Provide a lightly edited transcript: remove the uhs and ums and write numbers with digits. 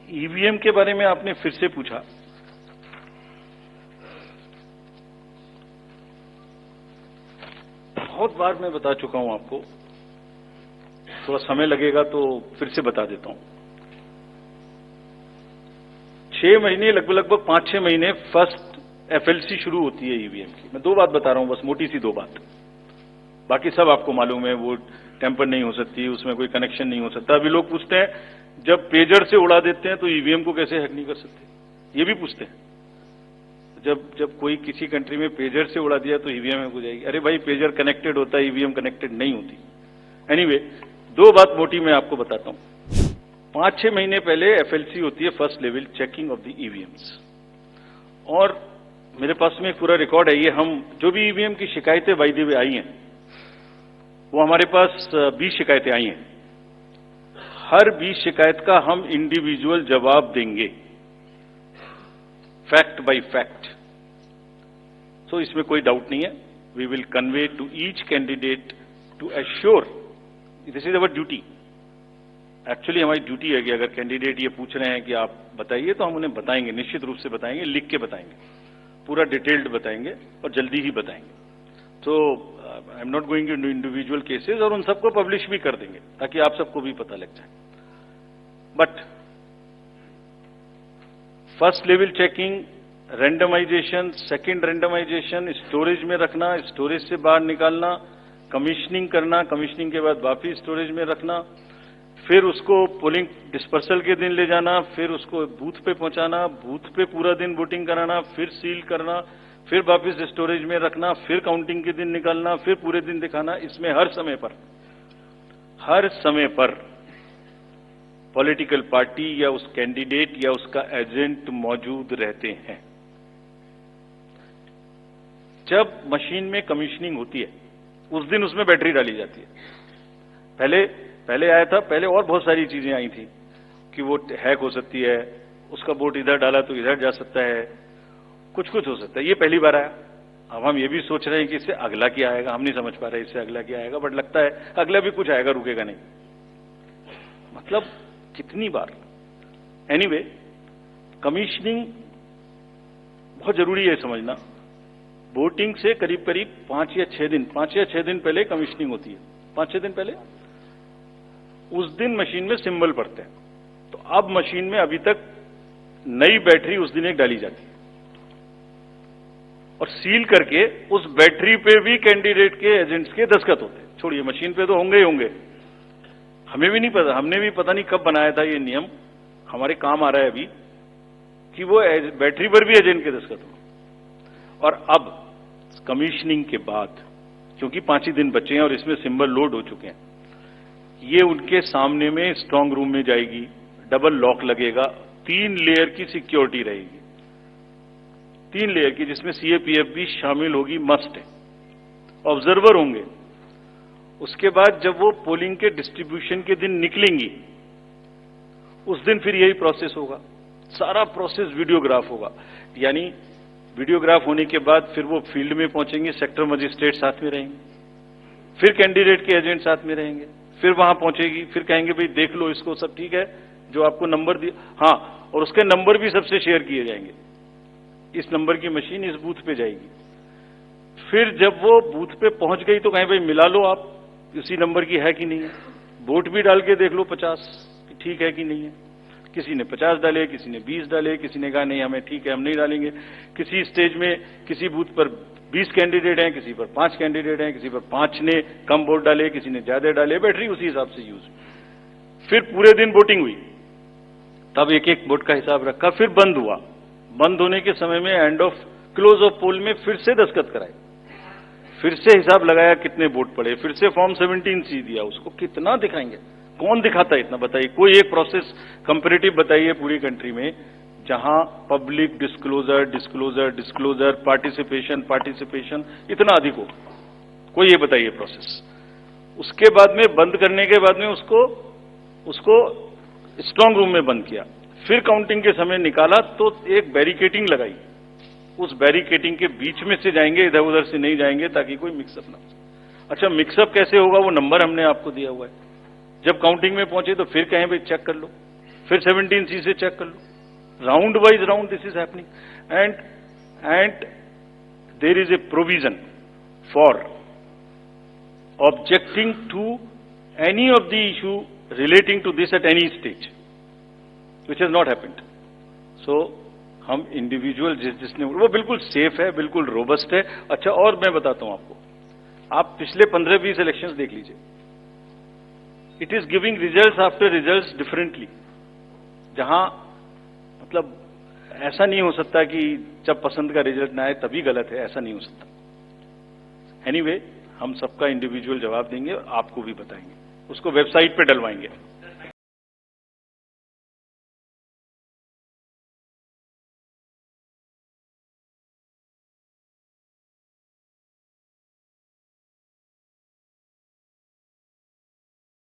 EVM के बारे में आपने फिर से पूछा। बहुत बार मैं बता चुका हूं आपको, थोड़ा समय लगेगा तो फिर से बता देता हूं। 6 महीने लगभग 5-6 महीने फर्स्ट एफएलसी शुरू होती है ईवीएम की। मैं 2 बात बता रहा हूं, बस मोटी सी 2 बात, बाकी सब आपको मालूम है। वो टेम्पर नहीं हो सकती, उसमें कोई कनेक्शन नहीं हो सकता। अभी लोग पूछते हैं जब पेजर से उड़ा देते हैं तो ईवीएम को कैसे हैक नहीं कर सकते, ये भी पूछते हैं। जब कोई किसी कंट्री में पेजर से उड़ा दिया तो ईवीएम हैक हो जाएगी। अरे भाई, पेजर कनेक्टेड होता है, ईवीएम कनेक्टेड नहीं होती। एनीवे, 2 बात मोटी मैं आपको बताता हूं। 5-6 महीने पहले एफएलसी होती है, first level checking of the EVMs, और मेरे पास में एक पूरा रिकॉर्ड है। ये हम जो भी ईवीएम की शिकायतें बाय द वे आई हैं, वो हमारे पास 20 शिकायतें आई हैं। हर 20 शिकायत का हम इंडिविजुअल जवाब देंगे, फैक्ट बाय फैक्ट। तो इसमें कोई डाउट नहीं है। We will convey to each candidate to assure, this is our duty. Actually हमारी ड्यूटी है कि अगर कैंडिडेट ये पूछ रहे हैं कि आप बताइए, तो हम उन्हें बताएंगे, निश्चित रूप से बताएंगे, लिख के बताएंगे, पूरा डिटेल्ड बताएंगे और जल्दी ही बताएंगे। तो I am not going to individual cases, और उन सबको पब्लिश भी कर देंगे ताकि आप सबको भी पता लग जाए। But first level checking, randomization, second randomization, storage में रखना, स्टोरेज से बाहर निकालना, कमीशनिंग करना, कमीशनिंग के बाद वापिस स्टोरेज में रखना, फिर उसको पोलिंग डिस्पर्सल के दिन ले जाना, फिर उसको बूथ पे पहुंचाना, बूथ पे पूरा दिन वोटिंग कराना, फिर सील करना, फिर वापस स्टोरेज में रखना, फिर काउंटिंग के दिन निकालना, फिर पूरे दिन दिखाना। इसमें हर समय पर पॉलिटिकल पार्टी या उस कैंडिडेट या उसका एजेंट मौजूद रहते हैं। जब मशीन में कमीशनिंग होती है, उस दिन उसमें बैटरी डाली जाती है। पहले आया था, पहले और बहुत सारी चीजें आई थी कि वो हैक हो सकती है, उसका वोट इधर डाला तो इधर जा सकता है, कुछ हो सकता है। ये पहली बार आया। अब हम ये भी सोच रहे हैं कि इससे अगला क्या आएगा, हम नहीं समझ पा रहे इससे अगला क्या आएगा, बट लगता है अगला भी कुछ आएगा, रुकेगा नहीं। मतलब कितनी बार। एनीवे, कमीशनिंग बहुत जरूरी है समझना। वोटिंग से करीब 5 या 6 दिन पहले कमीशनिंग होती है। 5-6 दिन पहले उस दिन मशीन में सिंबल पड़ते हैं। तो अब मशीन में अभी तक नई बैटरी उस दिन एक डाली जाती है, और सील करके उस बैटरी पे भी कैंडिडेट के एजेंट्स के दस्तखत होते हैं। छोड़िए, मशीन पे तो होंगे ही होंगे, हमें भी नहीं पता, हमने भी पता नहीं कब बनाया था ये नियम, हमारे काम आ रहा है अभी कि वो बैटरी पर भी एजेंट के दस्तखत हो। और अब कमीशनिंग के बाद, क्योंकि 5 ही दिन बचे हैं और इसमें सिंबल लोड हो चुके हैं, ये उनके सामने में स्ट्रांग रूम में जाएगी, डबल लॉक लगेगा, 3 लेयर की सिक्योरिटी रहेगी, 3 लेयर की, जिसमें सीएपीएफ भी शामिल होगी, मस्ट है। ऑब्जर्वर होंगे। उसके बाद जब वो पोलिंग के डिस्ट्रीब्यूशन के दिन निकलेंगी, उस दिन फिर यही प्रोसेस होगा। सारा प्रोसेस वीडियोग्राफ होगा। यानी वीडियोग्राफ होने के बाद फिर वो फील्ड में पहुंचेंगे, सेक्टर मजिस्ट्रेट साथ में रहेंगे, फिर कैंडिडेट के एजेंट साथ में रहेंगे, फिर वहां पहुंचेगी, फिर कहेंगे भाई देख लो इसको, सब ठीक है, जो आपको नंबर दिया, हाँ, और उसके नंबर भी सबसे शेयर किए जाएंगे। इस नंबर की मशीन इस बूथ पे जाएगी। फिर जब वो बूथ पे पहुंच गई तो कहें भाई मिला लो आप, इसी नंबर की है कि नहीं है, वोट भी डाल के देख लो 50 कि ठीक है कि नहीं है। किसी ने 50 डाले, किसी ने 20 डाले, किसी ने कहा नहीं हमें ठीक है, हम नहीं डालेंगे। किसी स्टेज में किसी बूथ पर 20 कैंडिडेट हैं, किसी पर 5 कैंडिडेट हैं, किसी पर 5 ने कम वोट डाले, किसी ने ज्यादा डाले, बैटरी उसी हिसाब से यूज। फिर पूरे दिन वोटिंग हुई, तब एक वोट का हिसाब रखा, फिर बंद हुआ। बंद होने के समय में एंड ऑफ क्लोज ऑफ पोल में फिर से दस्तखत कराए, फिर से हिसाब लगाया कितने वोट पड़े, फिर से फॉर्म 17C दिया। उसको कितना दिखाएंगे, कौन दिखाता है इतना, बताइए। कोई एक प्रोसेस कंपैरेटिव बताइए पूरी कंट्री में जहां पब्लिक डिस्क्लोजर, पार्टिसिपेशन इतना अधिक हो, कोई ये बताइए प्रोसेस। उसके बाद में बंद करने के बाद में उसको स्ट्रांग रूम में बंद किया, फिर काउंटिंग के समय निकाला तो एक बैरिकेटिंग लगाई, उस बैरिकेटिंग के बीच में से जाएंगे, इधर उधर से नहीं जाएंगे ताकि कोई मिक्सअप ना हो। अच्छा, मिक्सअप कैसे होगा, वो नंबर हमने आपको दिया हुआ है। जब काउंटिंग में पहुंचे तो फिर कहें भाई चेक कर लो, फिर 17C से चेक कर लो, round wise round this is happening and there is a provision for objecting to any of the issue relating to this at any stage, which has not happened. So हम individual जिसने वो बिल्कुल safe है, बिल्कुल robust है। अच्छा, और मैं बताता हूं आपको, आप पिछले 15-20 इलेक्शंस देख लीजिए, it is giving results after results differently. जहां मतलब ऐसा नहीं हो सकता कि जब पसंद का रिजल्ट ना आए तभी गलत है, ऐसा नहीं हो सकता। एनीवे, हम सबका इंडिविजुअल जवाब देंगे और आपको भी बताएंगे, उसको वेबसाइट पे डलवाएंगे।